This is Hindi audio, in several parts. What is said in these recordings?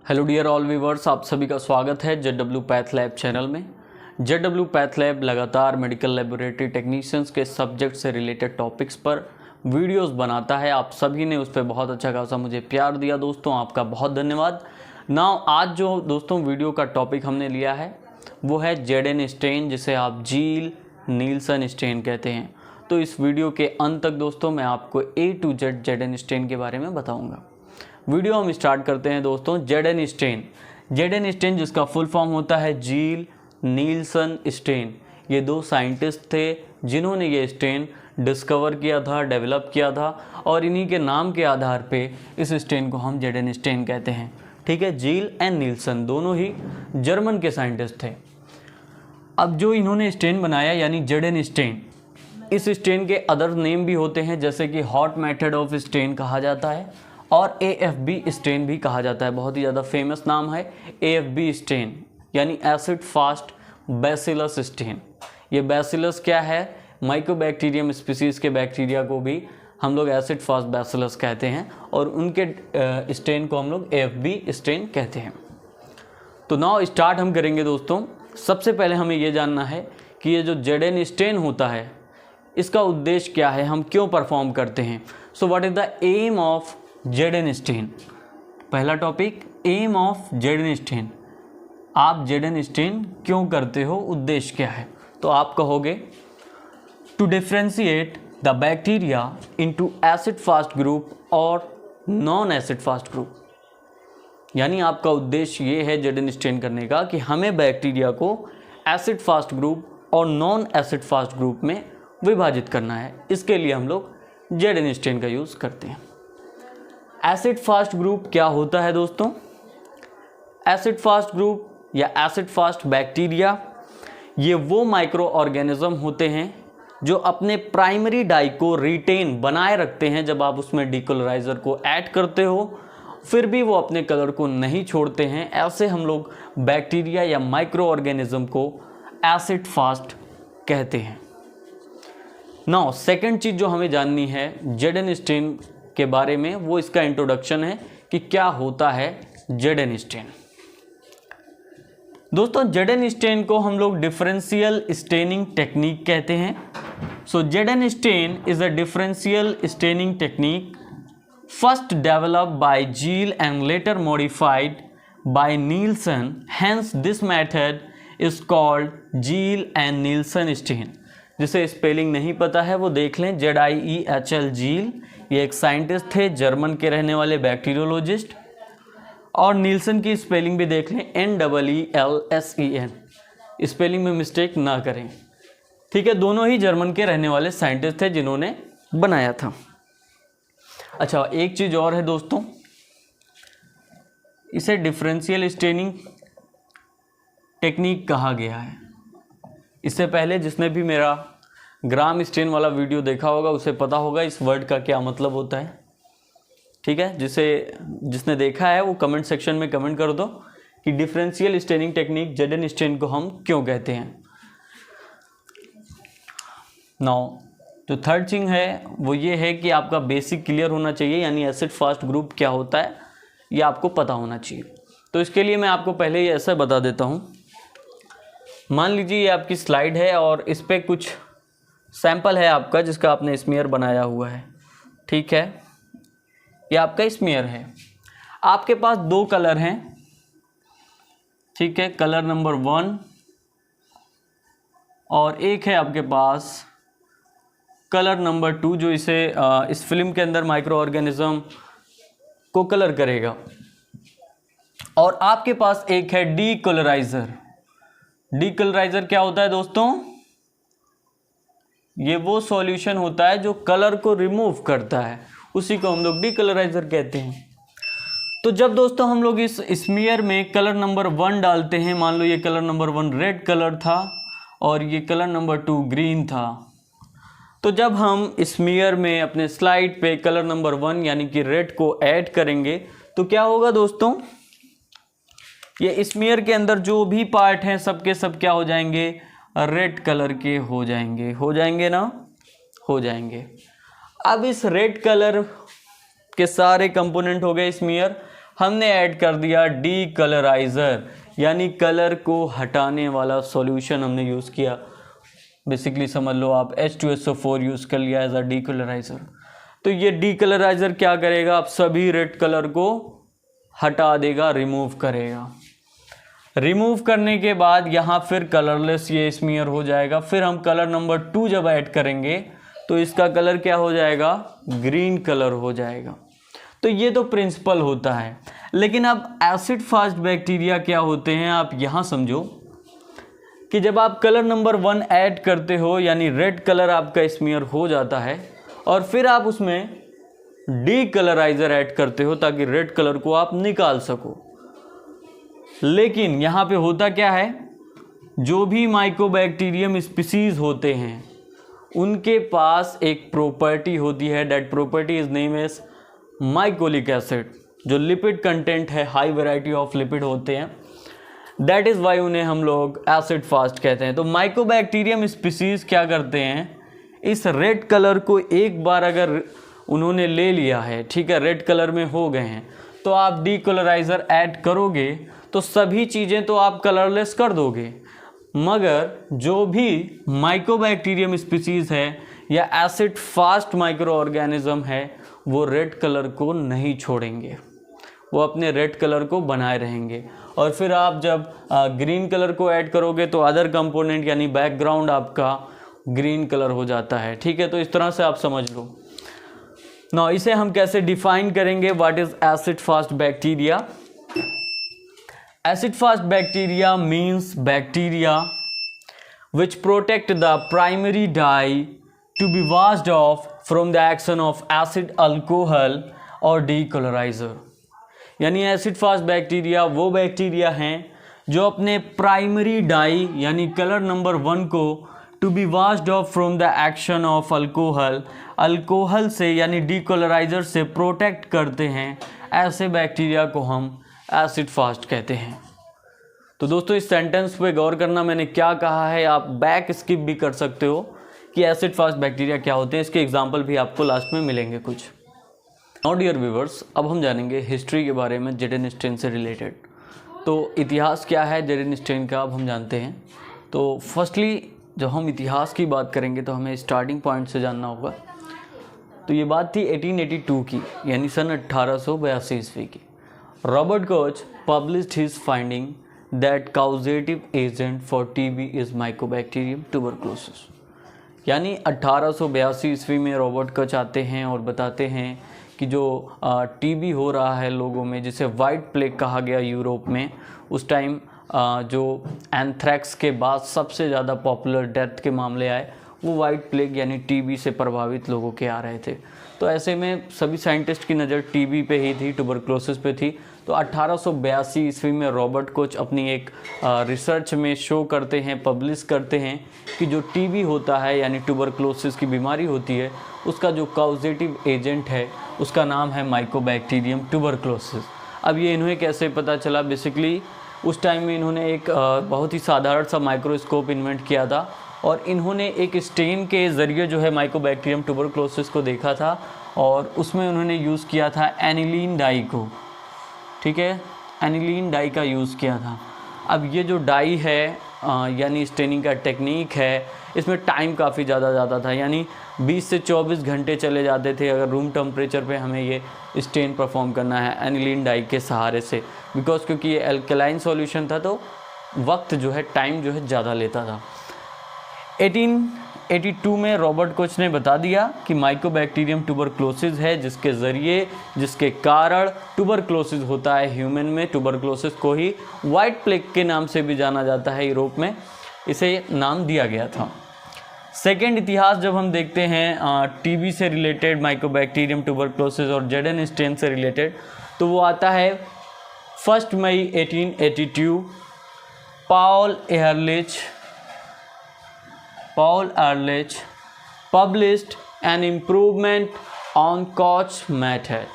हेलो डियर ऑल व्यूअर्स, आप सभी का स्वागत है जेडडब्ल्यू पैथ लैब चैनल में। जेडडब्ल्यू पैथ लैब लगातार मेडिकल लेबोरेटरी टेक्नीशियंस के सब्जेक्ट से रिलेटेड टॉपिक्स पर वीडियोस बनाता है। आप सभी ने उस पर बहुत अच्छा खासा मुझे प्यार दिया दोस्तों, आपका बहुत धन्यवाद। नाउ आज जो दोस्तों वीडियो का टॉपिक हमने लिया है वो है जेडन स्टेन, जिसे आप जील नीलसन स्टेन कहते हैं। तो इस वीडियो के अंत तक दोस्तों मैं आपको A to Z ZN stain के बारे में बताऊँगा। वीडियो हम स्टार्ट करते हैं दोस्तों। जेडन स्टेन जिसका फुल फॉर्म होता है जील नीलसन स्टेन। ये दो साइंटिस्ट थे जिन्होंने ये स्टेन डिस्कवर किया था, डेवलप किया था, और इन्हीं के नाम के आधार पे इस स्टेन को हम जेडन स्टेन कहते हैं। ठीक है, जील एंड नीलसन दोनों ही जर्मन के साइंटिस्ट थे। अब जो इन्होंने स्टेन बनाया यानी जेडन स्टेन, इस स्टेन के अदर नेम भी होते हैं, जैसे कि हॉट मेथड ऑफ स्टेन कहा जाता है और AFB स्टेन भी कहा जाता है। बहुत ही ज़्यादा फेमस नाम है AFB स्टेन यानी एसिड फास्ट बैसिलस स्टेन। ये बैसिलस क्या है, माइकोबैक्टीरियम स्पीसीज़ के बैक्टीरिया को भी हम लोग एसिड फास्ट बैसिलस कहते हैं और उनके स्टेन को हम लोग AFB स्टेन कहते हैं। तो नाउ स्टार्ट हम करेंगे दोस्तों। सबसे पहले हमें ये जानना है कि ये जो जेडन स्टेन होता है इसका उद्देश्य क्या है, हम क्यों परफॉर्म करते हैं। So what is the aim of Jadon stain. पहला topic, aim of Jadon stain. आप जेडन स्टेन क्यों करते हो, उद्देश्य क्या है। तो आप कहोगे to differentiate the bacteria into acid fast group और नॉन एसिड फास्ट ग्रुप। यानी आपका उद्देश्य ये है जेडन स्टेन करने का कि हमें बैक्टीरिया को एसिड फास्ट ग्रुप और नॉन एसिड फास्ट ग्रुप में विभाजित करना है। इसके लिए हम लोग जेडन स्टेन का यूज़ करते हैं। एसिड फास्ट ग्रुप क्या होता है दोस्तों। एसिड फास्ट ग्रुप या एसिड फास्ट बैक्टीरिया ये वो माइक्रो ऑर्गेनिज्म होते हैं जो अपने प्राइमरी डाई को रिटेन बनाए रखते हैं। जब आप उसमें डीकलराइजर को ऐड करते हो फिर भी वो अपने कलर को नहीं छोड़ते हैं। ऐसे हम लोग बैक्टीरिया या माइक्रो ऑर्गेनिज्म को एसिड फास्ट कहते हैं। नाउ सेकंड चीज़ जो हमें जाननी है जेडन स्टेन के बारे में, वो इसका इंट्रोडक्शन है कि क्या होता है जेडन स्टेन। दोस्तों जेडन स्टेन को हम लोग डिफरेंशियल स्टेनिंग टेक्निक कहते हैं। सो जेडन stain is a differential staining technique first developed by Ziehl and later modified by Neelsen. Hence this method is called Ziehl and Neelsen stain. जिसे स्पेलिंग नहीं पता है वो देख लें, ZIEHL जील। ये एक साइंटिस्ट थे, जर्मन के रहने वाले बैक्टीरियोलॉजिस्ट। और नीलसन की स्पेलिंग भी देख लें, NEELSEN। स्पेलिंग में मिस्टेक ना करें, ठीक है। दोनों ही जर्मन के रहने वाले साइंटिस्ट थे जिन्होंने बनाया था। अच्छा, एक चीज़ और है दोस्तों, इसे डिफरेंशियल स्टेनिंग टेक्निक कहा गया है। इससे पहले जिसने भी मेरा ग्राम स्टेन वाला वीडियो देखा होगा उसे पता होगा इस वर्ड का क्या मतलब होता है, ठीक है। जिसने देखा है वो कमेंट सेक्शन में कमेंट कर दो कि differential staining technique ZN stain को हम क्यों कहते हैं। नाउ जो थर्ड थिंग है वो ये है कि आपका बेसिक क्लियर होना चाहिए, यानी एसिड फास्ट ग्रुप क्या होता है ये आपको पता होना चाहिए। तो इसके लिए मैं आपको पहले ही ऐसा बता देता हूँ। मान लीजिए ये आपकी स्लाइड है और इस पर कुछ सैंपल है आपका जिसका आपने स्मीयर बनाया हुआ है, ठीक है। ये आपका स्मीयर है। आपके पास दो कलर हैं, ठीक है, कलर नंबर 1 और एक है आपके पास कलर नंबर 2 जो इसे इस फिल्म के अंदर माइक्रो ऑर्गेनिज्म को कलर करेगा। और आपके पास एक है डीकलराइजर। डीकलराइजर क्या होता है दोस्तों, ये वो सॉल्यूशन होता है जो कलर को रिमूव करता है, उसी को हम लोग डीकलराइजर कहते हैं। तो जब दोस्तों हम लोग इस स्मीयर में कलर नंबर 1 डालते हैं, मान लो ये कलर नंबर 1 रेड कलर था और ये कलर नंबर 2 ग्रीन था। तो जब हम स्मीयर में अपने स्लाइड पे कलर नंबर 1 यानी कि रेड को ऐड करेंगे तो क्या होगा दोस्तों, ये स्मीयर के अंदर जो भी पार्ट हैं सब के सब क्या हो जाएंगे, रेड कलर के हो जाएंगे ना, हो जाएंगे। अब इस रेड कलर के सारे कंपोनेंट हो गए स्मीयर। हमने ऐड कर दिया डी कलराइज़र, यानी कलर को हटाने वाला सॉल्यूशन हमने यूज़ किया। बेसिकली समझ लो आप H2SO4 यूज़ कर लिया एज अ डी कलराइज़र। तो ये डी कलराइज़र क्या करेगा, आप सभी रेड कलर को हटा देगा, रिमूव करेगा। रिमूव करने के बाद यहाँ फिर कलरलेस ये स्मीयर हो जाएगा। फिर हम कलर नंबर 2 जब ऐड करेंगे तो इसका कलर क्या हो जाएगा, ग्रीन कलर हो जाएगा। तो ये तो प्रिंसिपल होता है। लेकिन अब एसिड फास्ट बैक्टीरिया क्या होते हैं, आप यहाँ समझो कि जब आप कलर नंबर 1 ऐड करते हो, यानी रेड कलर आपका स्मीयर हो जाता है, और फिर आप उसमें डी कलराइज़र ऐड करते हो ताकि रेड कलर को आप निकाल सको। लेकिन यहाँ पे होता क्या है, जो भी माइकोबैक्टीरियम स्पीसीज होते हैं उनके पास एक प्रॉपर्टी होती है, that property is name as mycolic acid. जो लिपिड कंटेंट है, हाई वैरायटी ऑफ लिपिड होते हैं, दैट इज़ वाई उन्हें हम लोग एसिड फास्ट कहते हैं। तो माइकोबैक्टीरियम स्पीसीज क्या करते हैं, इस रेड कलर को एक बार अगर उन्होंने ले लिया है, ठीक है, रेड कलर में हो गए हैं, तो आप डी कलराइज़र ऐड करोगे तो सभी चीज़ें तो आप कलरलेस कर दोगे, मगर जो भी माइकोबैक्टीरियम स्पीसीज है या एसिड फास्ट माइक्रो ऑर्गेनिज्म है वो रेड कलर को नहीं छोड़ेंगे, वो अपने रेड कलर को बनाए रहेंगे। और फिर आप जब ग्रीन कलर को ऐड करोगे तो अदर कंपोनेंट यानी बैकग्राउंड आपका ग्रीन कलर हो जाता है, ठीक है। तो इस तरह से आप समझ लो ना। इसे हम कैसे डिफाइन करेंगे, what is acid fast bacteria. Acid fast bacteria means bacteria which protect the primary dye to be washed off from the action of acid, alcohol और decolorizer। यानी एसिड फास्ट बैक्टीरिया वो बैक्टीरिया हैं जो अपने प्राइमरी डाई यानी कलर नंबर 1 को to be washed off from the action of alcohol, alcohol से यानी डीकलराइजर से प्रोटेक्ट करते हैं। ऐसे बैक्टीरिया को हम एसिड फास्ट कहते हैं। तो दोस्तों इस सेंटेंस पे गौर करना, मैंने क्या कहा है आप बैक स्किप भी कर सकते हो कि एसिड फास्ट बैक्टीरिया क्या होते हैं। इसके एग्जांपल भी आपको लास्ट में मिलेंगे कुछ। नाउ डियर व्यूअर्स, अब हम जानेंगे हिस्ट्री के बारे में जेडेन स्टेन से रिलेटेड। तो इतिहास क्या है जेडेन स्टेन का अब हम जानते हैं। तो फर्स्टली जब हम इतिहास की बात करेंगे तो हमें स्टार्टिंग पॉइंट से जानना होगा। तो ये बात थी 1882 की, यानी सन 1882 ईस्वी की। Robert Koch published his finding that causative agent for TB is mycobacterium tuberculosis. यानी 1882 ईस्वी में रॉबर्ट कोच आते हैं और बताते हैं कि जो टीबी हो रहा है लोगों में, जिसे वाइट प्लेग कहा गया यूरोप में, उस टाइम जो एंथ्रैक्स के बाद सबसे ज़्यादा पॉपुलर डेथ के मामले आए वो वाइट प्लेग यानी टीबी से प्रभावित लोगों के आ रहे थे। तो ऐसे में सभी साइंटिस्ट की नज़र टीबी पे ही थी, ट्यूबरक्लोसिस पे थी। तो 1882 ईस्वी में रॉबर्ट कोच अपनी एक रिसर्च में शो करते हैं, पब्लिश करते हैं कि जो टीबी होता है यानी ट्यूबरक्लोसिस की बीमारी होती है, उसका जो काउजेटिव एजेंट है उसका नाम है माइकोबैक्टीरियम ट्यूबरक्लोसिस। अब ये इन्हें कैसे पता चला, बेसिकली उस टाइम में इन्होंने एक बहुत ही साधारण सा माइक्रोस्कोप इन्वेंट किया था और इन्होंने एक स्टेन के ज़रिए जो है माइकोबैक्टीरियम ट्यूबरक्लोसिस को देखा था और उसमें उन्होंने यूज़ किया था एनिलीन डाई को, ठीक है, एनिलीन डाई का यूज़ किया था। अब ये जो डाई है यानी स्टेनिंग का टेक्निक है, इसमें टाइम काफ़ी ज़्यादा जाता था, यानी 20 से 24 घंटे चले जाते थे अगर रूम टेम्परेचर पे हमें ये स्टेन परफॉर्म करना है एनिलीन डाई के सहारे से, बिकॉज क्योंकि ये एल्कलाइन सॉल्यूशन था तो वक्त जो है, टाइम जो है ज़्यादा लेता था। 1882 में रॉबर्ट कोच ने बता दिया कि माइकोबैक्टीरियम ट्यूबरक्लोसिस है, जिसके कारण ट्यूबरक्लोसिस होता है ह्यूमन में। ट्यूबरक्लोसिस को ही वाइट प्लेग के नाम से भी जाना जाता है, यूरोप में इसे नाम दिया गया था। सेकेंड इतिहास जब हम देखते हैं टीबी से रिलेटेड, माइकोबैक्टीरियम ट्यूबरक्लोसिस और जेडेन स्टेन से रिलेटेड, तो वो आता है 1 मई 1882। Paul Ehrlich published an improvement on Koch method।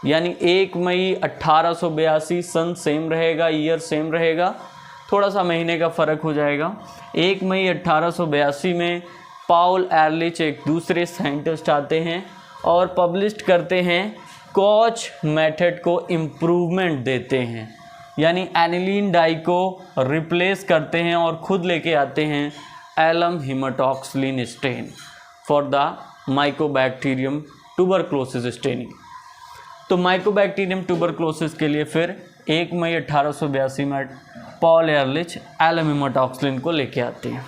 यानी 1 मई 1882, सन सेम रहेगा, ईयर सेम रहेगा, थोड़ा सा महीने का फ़र्क हो जाएगा। 1 मई 1882 में पाउल एरलिच एक दूसरे साइंटिस्ट आते हैं और पब्लिश करते हैं कोच मेथड को इम्प्रूवमेंट देते हैं, यानी एनिलीन डाई को रिप्लेस करते हैं और खुद लेके आते हैं alum hematoxylin stain for the mycobacterium tuberculosis staining. तो माइकोबैक्टीरियम ट्यूबरक्लोसिस के लिए फिर 1 मई 1882 में पॉल एरलिच एलम हेमेटॉक्सिलिन को लेके आते हैं।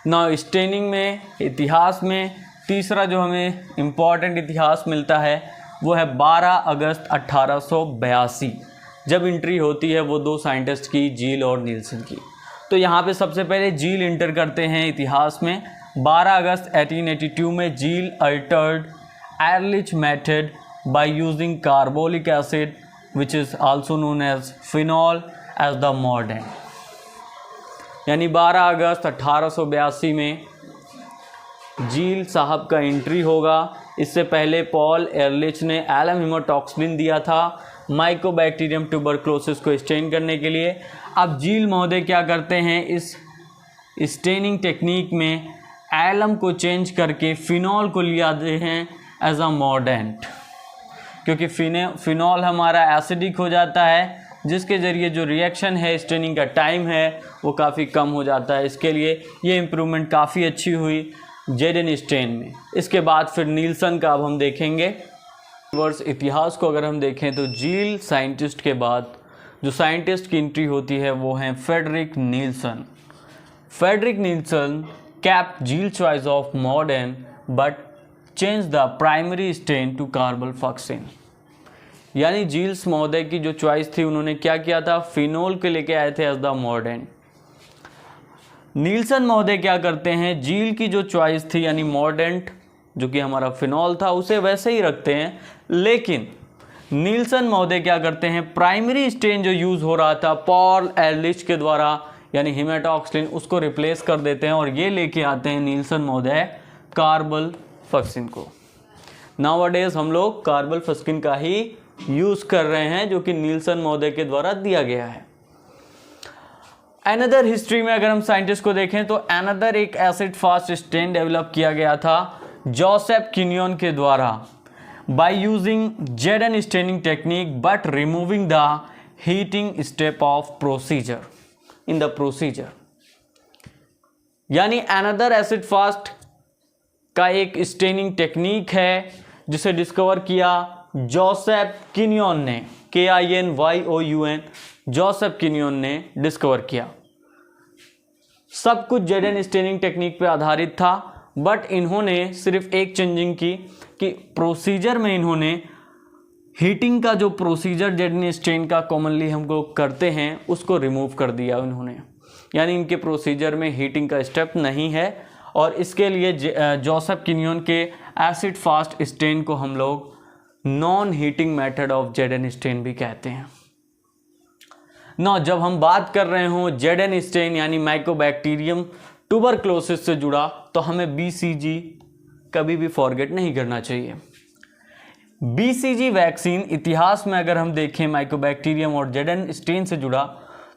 नाउ स्टेनिंग में इतिहास में तीसरा जो हमें इम्पॉर्टेंट इतिहास मिलता है वो है 12 अगस्त 1882, जब एंट्री होती है वो 2 साइंटिस्ट की, जील और नील्सन की। तो यहाँ पे सबसे पहले जील इंटर करते हैं इतिहास में। 12 अगस्त 1882 में Ziehl altered Ehrlich method by using carbolic acid which is also known as phenol as the mordant. यानी 12 अगस्त 1882 में जील साहब का एंट्री होगा। इससे पहले पॉल एरलिच ने एलम हेमेटॉक्सिलिन दिया था माइकोबैक्टीरियम ट्यूबरक्लोसिस को स्टेन करने के लिए। अब जील महोदय क्या करते हैं, इस स्टेनिंग टेक्निक में एलम को चेंज करके फिनॉल को ले आते हैं एज अ मॉर्डेंट, क्योंकि फिनॉल हमारा एसिडिक हो जाता है, जिसके ज़रिए जो रिएक्शन है, स्टेनिंग का टाइम है वो काफ़ी कम हो जाता है। इसके लिए ये इम्प्रूवमेंट काफ़ी अच्छी हुई जेडन स्टेन में। इसके बाद फिर नील्सन का अब हम देखेंगे। वर्ष इतिहास को अगर हम देखें तो जील साइंटिस्ट के बाद जो साइंटिस्ट की एंट्री होती है वो हैं Friedrich Neelsen. Friedrich Neelsen kept Ziehl choice of mordant but change the primary stain to carbolfuchsin. यानी जील्स महोदय की जो चॉइस थी, उन्होंने क्या किया था, फिनोल के लेके आए थे एज द मॉर्डेन। नील्सन महोदय क्या करते हैं, जील की जो चॉइस थी यानी मॉर्डेंट जो कि हमारा फिनॉल था उसे वैसे ही रखते हैं, लेकिन नील्सन महोदय क्या करते हैं, प्राइमरी स्टेन जो यूज़ हो रहा था पॉल एरलिच के द्वारा यानी हेमेटॉक्सिलिन, उसको रिप्लेस कर देते हैं और ये लेके आते हैं नील्सन महोदय कार्बोल्फॉक्सिन को। नाउअडेज हम लोग कार्बोल्फॉक्सिन का ही यूज़ कर रहे हैं जो कि नील्सन महोदय के द्वारा दिया गया है। अनदर हिस्ट्री में अगर हम साइंटिस्ट को देखें तो अनदर एक एसिड फास्ट स्टेन डेवलप किया गया था जोसेफ किनियन के द्वारा by using ZN staining technique but removing the heating step of procedure in the procedure. यानी अनदर एसिड फास्ट का एक स्टेनिंग टेक्निक है जिसे डिस्कवर किया जोसेफ किनियन ने, KINYOUN, जोसेफ किनियन ने डिस्कवर किया। सब कुछ जेडन स्टेनिंग टेक्निक पे आधारित था, बट इन्होंने सिर्फ एक चेंजिंग की कि प्रोसीजर में इन्होंने हीटिंग का जो प्रोसीजर जेडन स्टेन का कॉमनली हम लोग करते हैं उसको रिमूव कर दिया उन्होंने। यानी इनके प्रोसीजर में हीटिंग का स्टेप नहीं है और इसके लिए जोसेफ किनियन के एसिड फास्ट स्टेन को हम लोग non heating method of Jadon stain भी कहते हैं। ना जब हम बात कर रहे हो जेडन स्टेन यानी माइकोबैक्टीरियम ट्यूबरक्लोसिस से जुड़ा, तो हमें BCG कभी भी फॉरगेट नहीं करना चाहिए। BCG वैक्सीन इतिहास में अगर हम देखें माइकोबैक्टीरियम और जेडन स्टेन से जुड़ा,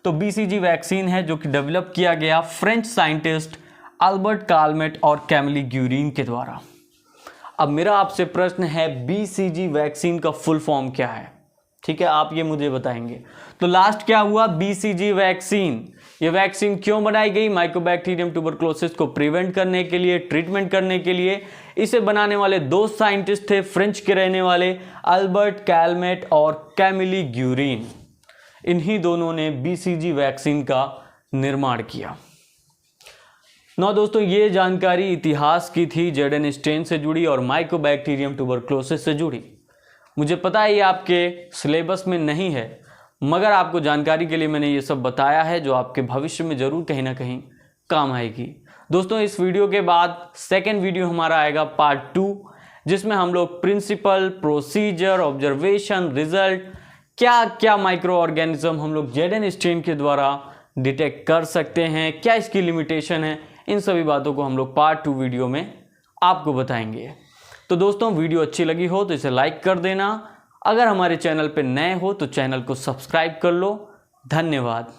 तो BCG वैक्सीन है जो कि डेवलप किया गया फ्रेंच साइंटिस्ट अल्बर्ट कालमेट और कैमिली ग्यूरीन के द्वारा। अब मेरा आपसे प्रश्न है, BCG वैक्सीन का फुल फॉर्म क्या है? ठीक है, आप ये मुझे बताएंगे। तो लास्ट क्या हुआ, BCG वैक्सीन। ये वैक्सीन क्यों बनाई गई? माइकोबैक्टीरियम ट्यूबरक्लोसिस को प्रिवेंट करने के लिए, ट्रीटमेंट करने के लिए। इसे बनाने वाले 2 साइंटिस्ट थे, फ्रेंच के रहने वाले अल्बर्ट कैलमेट और कैमिली ग्यूरीन। इन्हीं दोनों ने BCG वैक्सीन का निर्माण किया। नौ दोस्तों, ये जानकारी इतिहास की थी, जेडन स्टेन से जुड़ी और माइकोबैक्टीरियम ट्यूबरक्लोसिस से जुड़ी। मुझे पता है ये आपके सिलेबस में नहीं है, मगर आपको जानकारी के लिए मैंने ये सब बताया है जो आपके भविष्य में ज़रूर कहीं ना कहीं काम आएगी। दोस्तों, इस वीडियो के बाद सेकेंड वीडियो हमारा आएगा पार्ट 2, जिसमें हम लोग प्रिंसिपल, प्रोसीजर, ऑब्जर्वेशन, रिजल्ट, क्या क्या माइक्रो ऑर्गेनिज्म हम लोग जेडन स्टेन के द्वारा डिटेक्ट कर सकते हैं, क्या इसकी लिमिटेशन है, इन सभी बातों को हम लोग पार्ट 2 वीडियो में आपको बताएंगे। तो दोस्तों, वीडियो अच्छी लगी हो तो इसे लाइक कर देना। अगर हमारे चैनल पर नए हो तो चैनल को सब्सक्राइब कर लो। धन्यवाद।